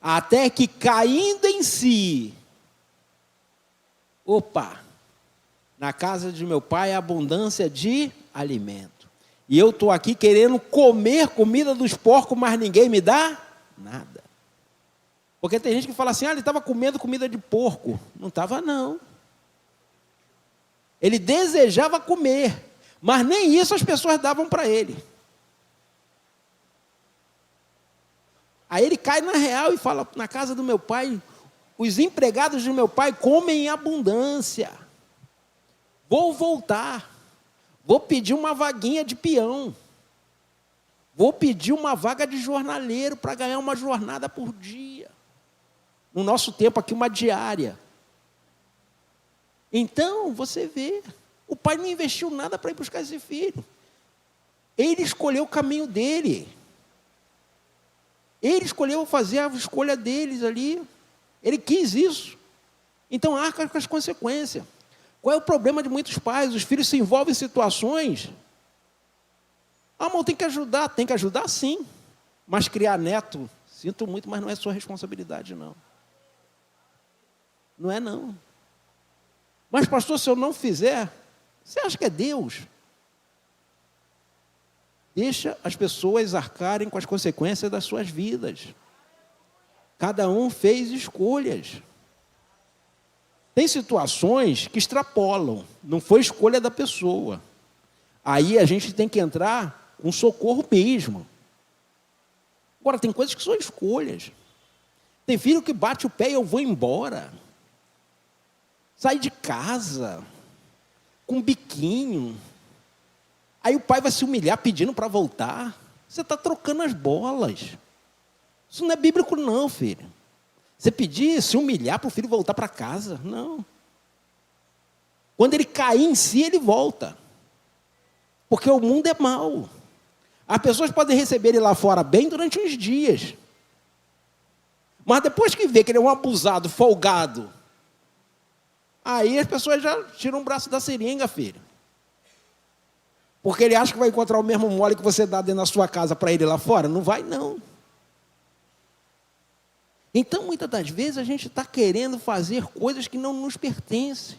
S1: Até que caindo em si. Opa! Na casa de meu pai há abundância de alimento. E eu estou aqui querendo comer comida dos porcos, mas ninguém me dá nada. Porque tem gente que fala assim, ele estava comendo comida de porco. Não estava, não. Ele desejava comer, mas nem isso as pessoas davam para ele. Aí ele cai na real e fala, na casa do meu pai, os empregados do meu pai comem em abundância. Vou voltar. Vou pedir uma vaguinha de peão. Vou pedir uma vaga de jornaleiro para ganhar uma jornada por dia. No nosso tempo aqui, uma diária. Então, você vê, o pai não investiu nada para ir buscar esse filho. Ele escolheu o caminho dele. Ele escolheu fazer a escolha deles ali. Ele quis isso. Então, arca com as consequências. Qual é o problema de muitos pais? Os filhos se envolvem em situações Ah, irmão, tem que ajudar sim. Mas criar neto, sinto muito, mas não é sua responsabilidade, não. Não é, não. Mas, pastor, se eu não fizer, você acha que é Deus? Deixa as pessoas arcarem com as consequências das suas vidas. Cada um fez escolhas. Tem situações que extrapolam, não foi escolha da pessoa. Aí a gente tem que entrar com socorro mesmo. Agora, tem coisas que são escolhas. Tem filho que bate o pé e eu vou embora. Sai de casa, com um biquinho. Aí o pai vai se humilhar pedindo para voltar. Você está trocando as bolas. Isso não é bíblico não, filho. Você pedir, se humilhar para o filho voltar para casa. Não. Quando ele cair em si, ele volta. Porque o mundo é mau. As pessoas podem receber ele lá fora bem durante uns dias. Mas depois que vê que ele é um abusado, folgado, aí as pessoas já tiram o braço da seringa, filho. Porque ele acha que vai encontrar o mesmo mole que você dá dentro da sua casa para ele lá fora? Não vai, não. Então, muitas das vezes, a gente está querendo fazer coisas que não nos pertencem.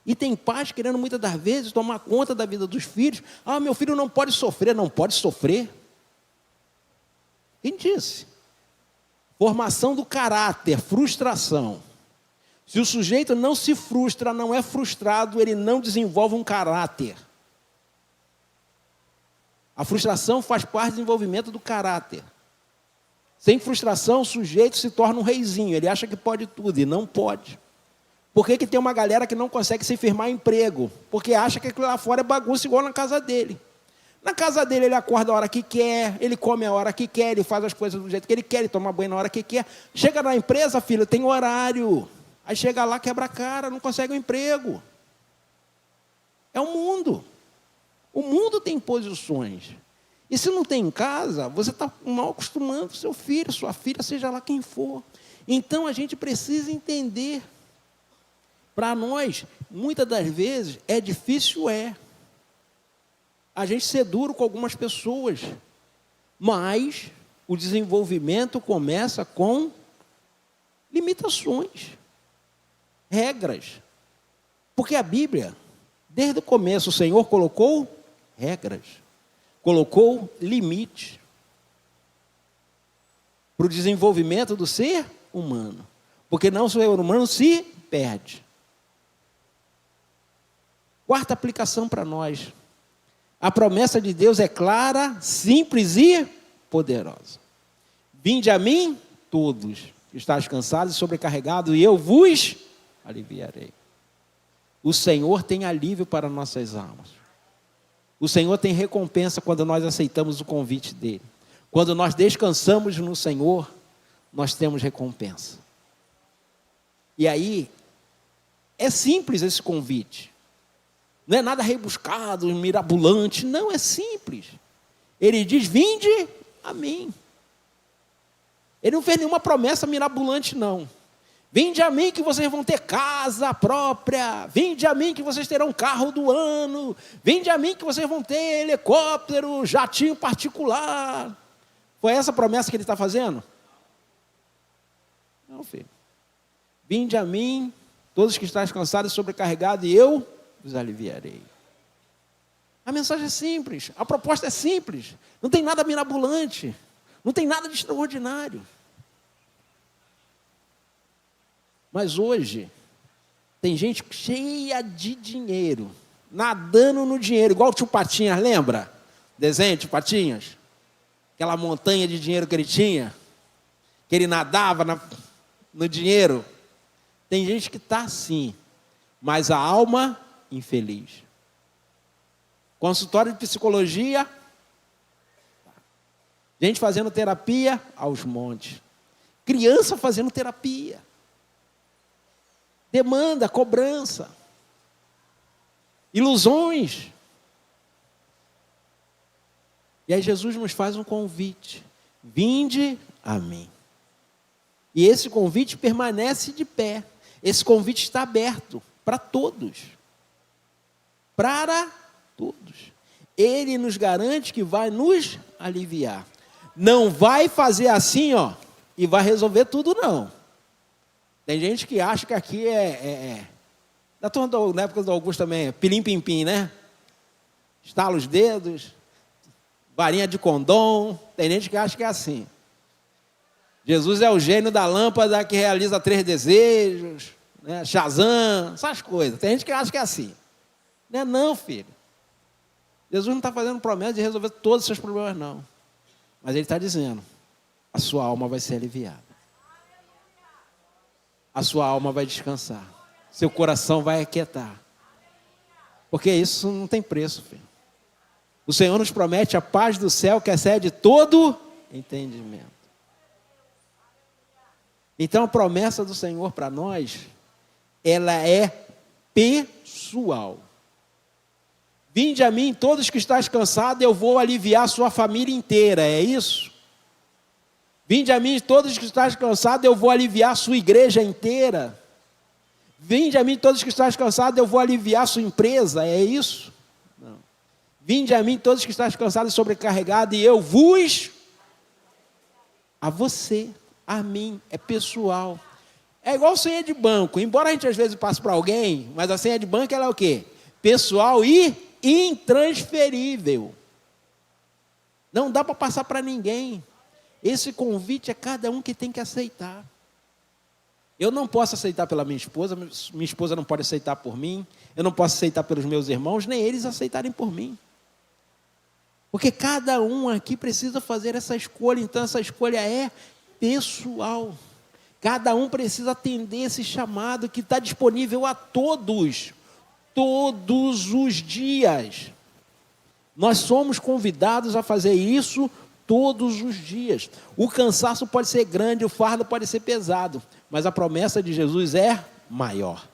S1: E tem pais querendo, muitas das vezes, tomar conta da vida dos filhos. Ah, meu filho não pode sofrer. Não pode sofrer. Quem disse? Formação do caráter, frustração. Se o sujeito não se frustra, não é frustrado, ele não desenvolve um caráter. A frustração faz parte do desenvolvimento do caráter. Sem frustração, o sujeito se torna um reizinho. Ele acha que pode tudo e não pode. Por que tem uma galera que não consegue se firmar em emprego? Porque acha que aquilo lá fora é bagunça igual na casa dele. Na casa dele ele acorda a hora que quer, ele come a hora que quer, ele faz as coisas do jeito que ele quer, ele toma banho na hora que quer. Chega na empresa, filho, tem horário. Aí chega lá, quebra a cara, não consegue um emprego. É o mundo. O mundo tem posições. E se não tem em casa, você está mal acostumando seu filho, sua filha, seja lá quem for. Então a gente precisa entender. Para nós, muitas das vezes, é difícil, a gente ser duro com algumas pessoas. Mas o desenvolvimento começa com limitações, regras. Porque a Bíblia, desde o começo, o Senhor colocou regras. Colocou limite para o desenvolvimento do ser humano. Porque não o ser humano se perde. Quarta aplicação para nós. A promessa de Deus é clara, simples e poderosa. Vinde a mim, todos, que estáis cansados e sobrecarregados, e eu vos aliviarei. O Senhor tem alívio para nossas almas. O Senhor tem recompensa quando nós aceitamos o convite dEle. Quando nós descansamos no Senhor, nós temos recompensa. E aí, é simples esse convite. Não é nada rebuscado, mirabolante. Não, é simples. Ele diz, vinde a mim. Ele não fez nenhuma promessa mirabolante, não. Vinde a mim que vocês vão ter casa própria. Vinde a mim que vocês terão carro do ano. Vinde a mim que vocês vão ter helicóptero, jatinho particular. Foi essa a promessa que ele está fazendo? Não, filho. Vinde a mim, todos que estáis cansados e sobrecarregados, e eu vos aliviarei. A mensagem é simples, a proposta é simples. Não tem nada mirabolante. Não tem nada de extraordinário. Mas hoje, tem gente cheia de dinheiro, nadando no dinheiro, igual o tio Patinhas, lembra? Desenho, tio Patinhas? Aquela montanha de dinheiro que ele tinha, que ele nadava no dinheiro. Tem gente que está assim, mas a alma infeliz. Consultório de psicologia, gente fazendo terapia aos montes. Criança fazendo terapia. Demanda, cobrança, ilusões. E aí Jesus nos faz um convite. Vinde a mim. E esse convite permanece de pé. Esse convite está aberto para todos. Para todos. Ele nos garante que vai nos aliviar. Não vai fazer assim, ó, e vai resolver tudo, não. Tem gente que acha que aqui na época do Augusto também, pilim-pim-pim, né? Estala os dedos, varinha de condom. Tem gente que acha que é assim. Jesus é o gênio da lâmpada que realiza 3 desejos, né? Shazam, essas coisas. Tem gente que acha que é assim. Não é não, filho. Jesus não está fazendo promessa de resolver todos os seus problemas, não. Mas Ele está dizendo, a sua alma vai ser aliviada. A sua alma vai descansar. Seu coração vai aquietar. Porque isso não tem preço, filho. O Senhor nos promete a paz do céu que excede todo entendimento. Então a promessa do Senhor para nós, ela é pessoal. Vinde a mim todos que estáis cansados, eu vou aliviar a sua família inteira, é isso? Vinde a mim todos que estáis cansados, eu vou aliviar a sua igreja inteira. Vinde a mim todos que estáis cansados, eu vou aliviar a sua empresa, é isso? Não. Vinde a mim todos que estáis cansados e sobrecarregados, e eu vos... A você, a mim, é pessoal. É igual senha de banco, embora a gente às vezes passe para alguém, mas a senha de banco ela é o quê? Pessoal e intransferível. Não dá para passar para ninguém. Esse convite é cada um que tem que aceitar. Eu não posso aceitar pela minha esposa não pode aceitar por mim, eu não posso aceitar pelos meus irmãos, nem eles aceitarem por mim. Porque cada um aqui precisa fazer essa escolha, então essa escolha é pessoal. Cada um precisa atender esse chamado que está disponível a todos os dias. Nós somos convidados a fazer isso todos os dias. O cansaço pode ser grande, o fardo pode ser pesado, mas a promessa de Jesus é maior.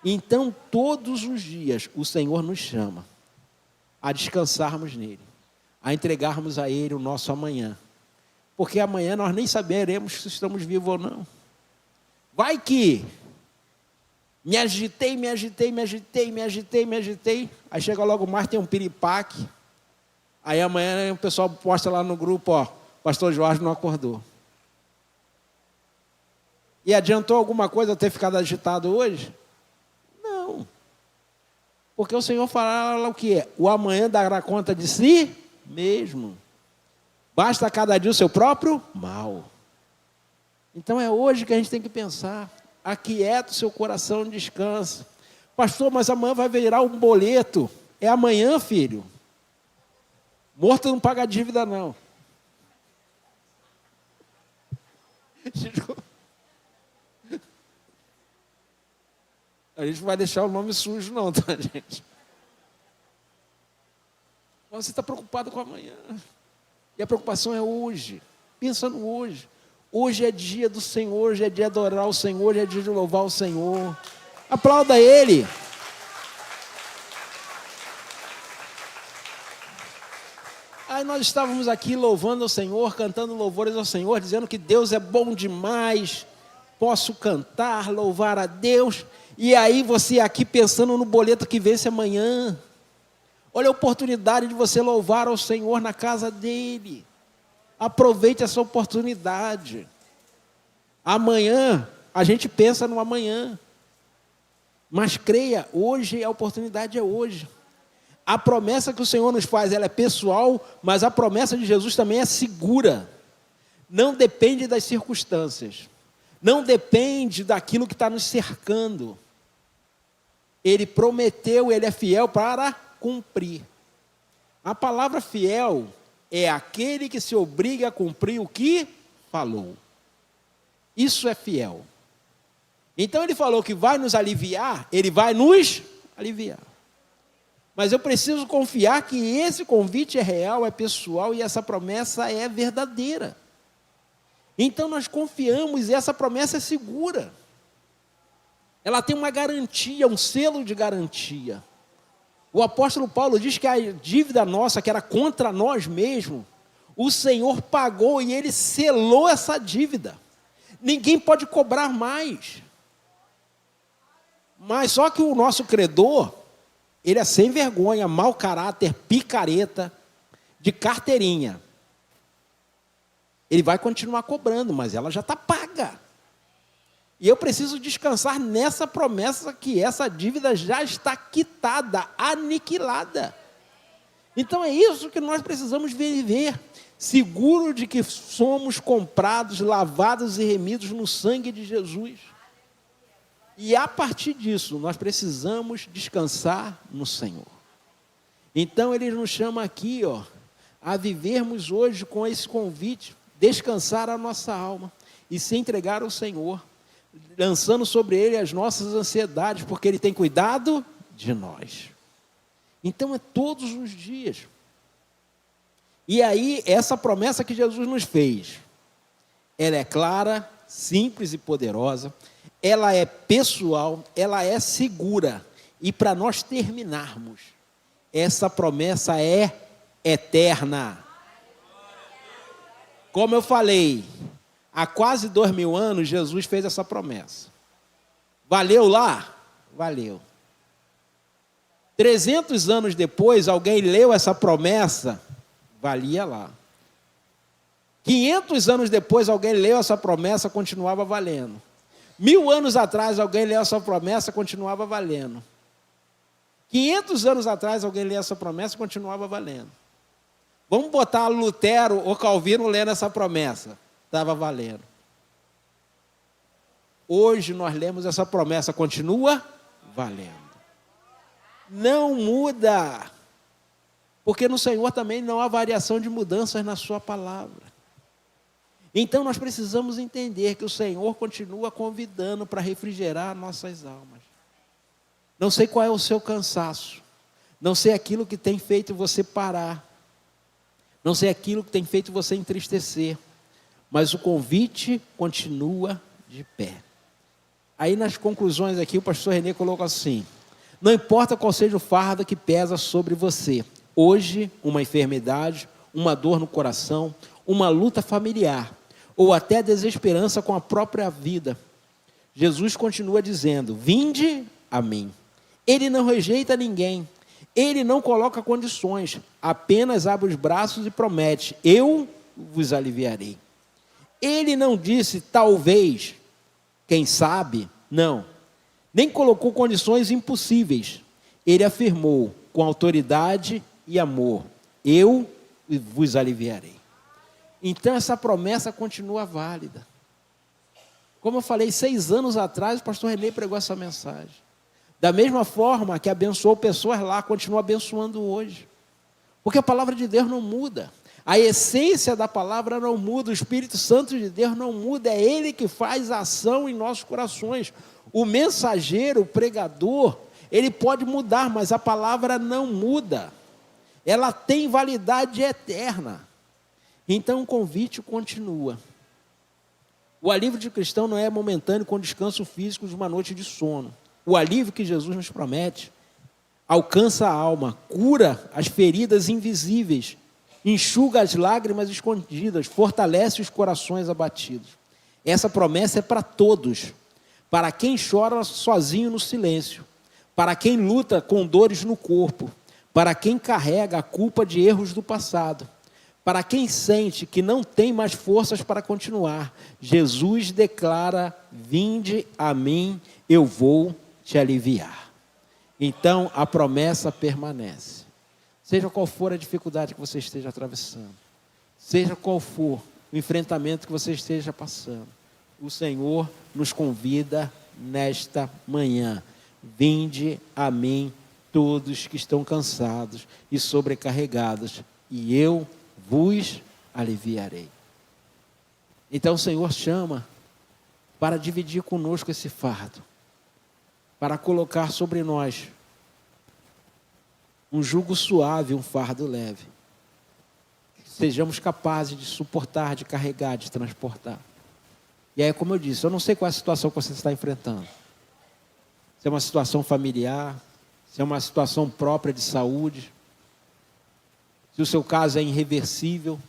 S1: Então, todos os dias, o Senhor nos chama a descansarmos nele, a entregarmos a Ele o nosso amanhã. Porque amanhã nós nem saberemos se estamos vivos ou não. Vai que me agitei, aí chega logo mais, tem um piripaque. Aí amanhã o pessoal posta lá no grupo, ó, pastor Jorge não acordou. E adiantou alguma coisa eu ter ficado agitado hoje? Não. Porque o Senhor fala o que é? O amanhã dará conta de si mesmo. Basta cada dia o seu próprio mal. Então é hoje que a gente tem que pensar. Aquieta o seu coração, descansa. Pastor, mas amanhã vai virar um boleto. É amanhã, filho. Morto não paga dívida, não. A gente não vai deixar o nome sujo, não, tá, gente? Mas você está preocupado com amanhã. E a preocupação é hoje. Pensa no hoje. Hoje é dia do Senhor, hoje é dia de adorar o Senhor, hoje é dia de louvar o Senhor. Aplauda Ele. Aí nós estávamos aqui louvando ao Senhor, cantando louvores ao Senhor, dizendo que Deus é bom demais, posso cantar, louvar a Deus. E aí você aqui pensando no boleto que vence amanhã. Olha a oportunidade de você louvar ao Senhor na casa dEle. Aproveite essa oportunidade. Amanhã, a gente pensa no amanhã. Mas creia, hoje a oportunidade é hoje. A promessa que o Senhor nos faz, ela é pessoal, mas a promessa de Jesus também é segura. Não depende das circunstâncias. Não depende daquilo que está nos cercando. Ele prometeu, Ele é fiel para cumprir. A palavra fiel é aquele que se obriga a cumprir o que falou. Isso é fiel. Então Ele falou que vai nos aliviar, Ele vai nos aliviar. Mas eu preciso confiar que esse convite é real, é pessoal e essa promessa é verdadeira. Então nós confiamos e essa promessa é segura. Ela tem uma garantia, um selo de garantia. O apóstolo Paulo diz que a dívida nossa, que era contra nós mesmos, o Senhor pagou e Ele selou essa dívida. Ninguém pode cobrar mais. Mas só que o nosso credor, ele é sem vergonha, mau caráter, picareta, de carteirinha. Ele vai continuar cobrando, mas ela já está paga. E eu preciso descansar nessa promessa que essa dívida já está quitada, aniquilada. Então é isso que nós precisamos viver, seguro de que somos comprados, lavados e remidos no sangue de Jesus. E a partir disso, nós precisamos descansar no Senhor. Então ele nos chama aqui, a vivermos hoje com esse convite, descansar a nossa alma e se entregar ao Senhor, lançando sobre Ele as nossas ansiedades, porque Ele tem cuidado de nós. Então é todos os dias. E aí, essa promessa que Jesus nos fez, ela é clara, simples e poderosa, ela é pessoal, ela é segura. E para nós terminarmos, essa promessa é eterna. Como eu falei, há quase 2000 anos, Jesus fez essa promessa. Valeu lá? Valeu. 300 anos depois, alguém leu essa promessa? Valia lá. 500 anos depois, alguém leu essa promessa, continuava valendo. 1000 anos atrás, alguém leu essa promessa, continuava valendo. 500 anos atrás, alguém leu essa promessa, continuava valendo. Vamos botar Lutero ou Calvino lendo essa promessa. Estava valendo. Hoje nós lemos essa promessa, continua valendo. Não muda. Porque no Senhor também não há variação de mudanças na sua palavra. Então nós precisamos entender que o Senhor continua convidando para refrigerar nossas almas. Não sei qual é o seu cansaço. Não sei aquilo que tem feito você parar. Não sei aquilo que tem feito você entristecer, mas o convite continua de pé. Aí nas conclusões aqui o pastor Renê colocou assim: não importa qual seja o fardo que pesa sobre você, hoje uma enfermidade, uma dor no coração, uma luta familiar, ou até desesperança com a própria vida, Jesus continua dizendo: vinde a mim. Ele não rejeita ninguém. Ele não coloca condições, apenas abre os braços e promete: eu vos aliviarei. Ele não disse talvez, quem sabe, não. Nem colocou condições impossíveis. Ele afirmou com autoridade e amor: eu vos aliviarei. Então essa promessa continua válida. Como eu falei, 6 anos atrás o pastor Renê pregou essa mensagem. Da mesma forma que abençoou pessoas lá, continua abençoando hoje. Porque a palavra de Deus não muda. A essência da palavra não muda. O Espírito Santo de Deus não muda. É Ele que faz ação em nossos corações. O mensageiro, o pregador, ele pode mudar, mas a palavra não muda. Ela tem validade eterna. Então o convite continua. O alívio de cristão não é momentâneo com descanso físico de uma noite de sono. O alívio que Jesus nos promete alcança a alma, cura as feridas invisíveis, enxuga as lágrimas escondidas, fortalece os corações abatidos. Essa promessa é para todos, para quem chora sozinho no silêncio, para quem luta com dores no corpo, para quem carrega a culpa de erros do passado, para quem sente que não tem mais forças para continuar. Jesus declara: vinde a mim, eu vou te aliviar. Então a promessa permanece. Seja qual for a dificuldade que você esteja atravessando, seja qual for o enfrentamento que você esteja passando, o Senhor nos convida nesta manhã: vinde a mim todos que estão cansados e sobrecarregados, e eu vos aliviarei. Então o Senhor chama para dividir conosco esse fardo, para colocar sobre nós um jugo suave, um fardo leve. Sejamos capazes de suportar, de carregar, de transportar. E aí, como eu disse, eu não sei qual é a situação que você está enfrentando. Se é uma situação familiar, se é uma situação própria de saúde, se o seu caso é irreversível,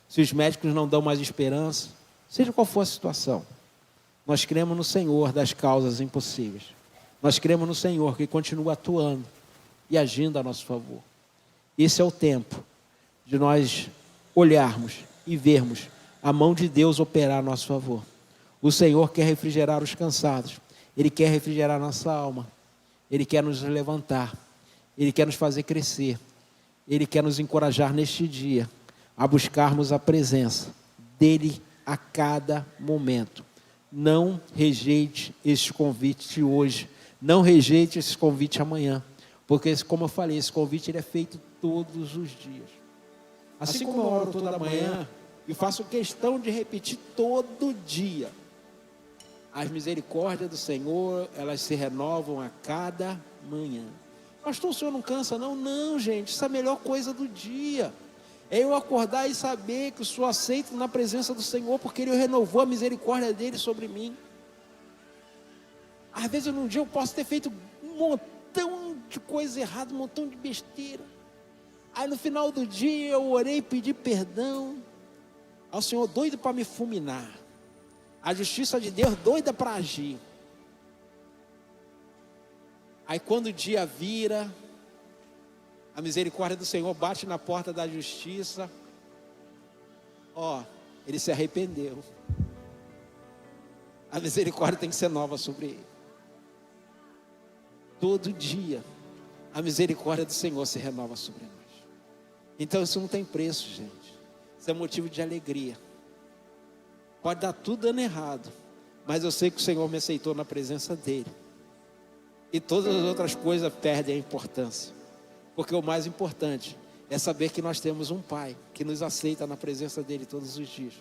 S1: se os médicos não dão mais esperança, seja qual for a situação, nós cremos no Senhor das causas impossíveis. Nós cremos no Senhor que continua atuando e agindo a nosso favor. Esse é o tempo de nós olharmos e vermos a mão de Deus operar a nosso favor. O Senhor quer refrigerar os cansados. Ele quer refrigerar nossa alma. Ele quer nos levantar. Ele quer nos fazer crescer. Ele quer nos encorajar neste dia a buscarmos a presença dEle a cada momento. Não rejeite este convite de hoje. Não rejeite esse convite amanhã. Porque, como eu falei, esse convite ele é feito todos os dias. Assim como eu oro toda manhã e faço questão de repetir todo dia. As misericórdias do Senhor, elas se renovam a cada manhã. Pastor, o senhor não cansa? Não, não, gente, isso é a melhor coisa do dia. É eu acordar e saber que eu sou aceito na presença do Senhor, porque Ele renovou a misericórdia dEle sobre mim. Às vezes num dia eu posso ter feito um montão de coisa errada, um montão de besteira. Aí no final do dia eu orei e pedi perdão ao Senhor, doido para me fulminar. A justiça de Deus doida para agir. Aí quando o dia vira, a misericórdia do Senhor bate na porta da justiça. Ele se arrependeu. A misericórdia tem que ser nova sobre ele. Todo dia, a misericórdia do Senhor se renova sobre nós. Então isso não tem preço, gente. Isso é motivo de alegria. Pode dar tudo dando errado, mas eu sei que o Senhor me aceitou na presença dEle. E todas as outras coisas perdem a importância. Porque o mais importante é saber que nós temos um Pai que nos aceita na presença dEle todos os dias.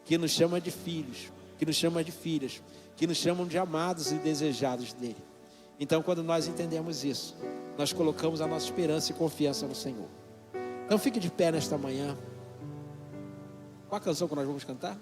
S1: Que nos chama de filhos, que nos chama de filhas, que nos chamam de amados e desejados dEle. Então quando nós entendemos isso, nós colocamos a nossa esperança e confiança no Senhor. Então fique de pé nesta manhã. Qual a canção que nós vamos cantar?